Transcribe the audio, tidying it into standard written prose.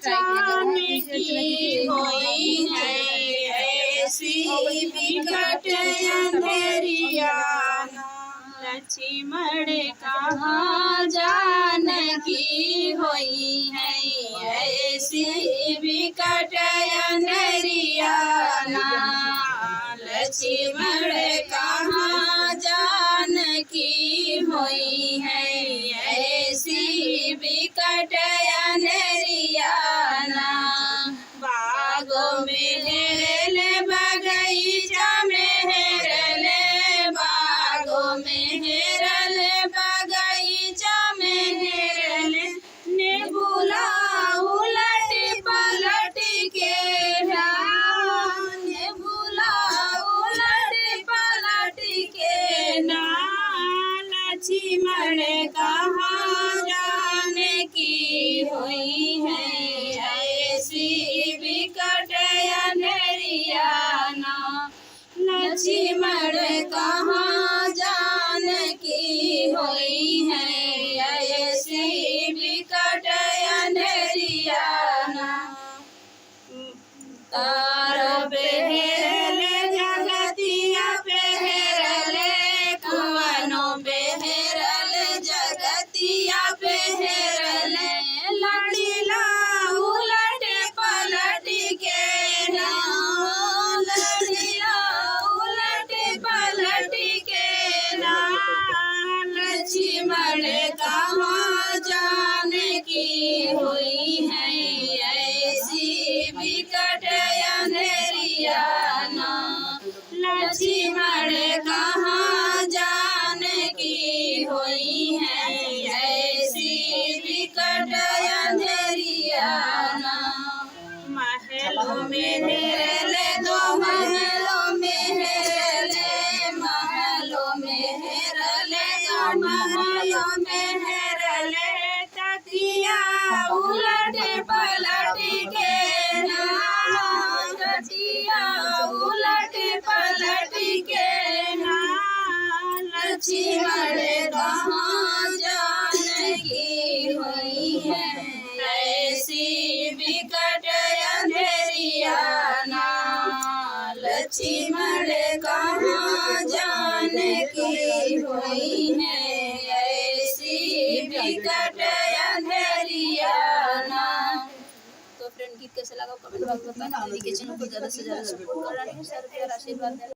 जाने की होई है ऐसी विकट अंधेरिया। लक्ष्मण कहाँ जान की होई है ऐसी विकट अंधेरिया। लक्ष्मण कहाँ जान की होई है ऐसी विकट अंधेरिया। बागों में हेरले बगीचा में हेरले, बागों में हेरले बगीचा में हेरले, नेबुला उलट पलट के नेबुला उलट पलट के ना। लक्ष्मण कहाँ जाने की हुई है ऐसी विकट अंधेरिया। लक्ष्मण कहाँ जाने की हुई है ऐसी विकट अंधेरिया। तार बेहरले जगतिया बेहरले, कुआनो बेहरले जगतिया बेहरले, लड़ीला उलट पलट के ना। लड़ीला उलट पलट के ना। लक्ष्मण कहाँ जाने की हुई है ऐसी विकट अंधेरिया। लक्ष्मण कहाँ जाने की हुई है ऐसी विकट अंधेरिया। महलों में हेरले दो महलों में हेरले, महलों में हेरले दो महलों में हेरले, तकिया उलट पलट के ना। तकिया उलट पलट के ना। लक्ष्मण कहाँ जाने की हुई है ऐसी विकट अंधेरिया। लक्ष्मण कहाँ जाने की हुई है ऐसी विकट अंधेरिया। तो फ्रेंड, गीत कैसा लगा कमेंट बॉक्स में बताना। चैनल को ज़्यादा से ज़्यादा सपोर्ट करना, शेयर आशीर्वाद देना।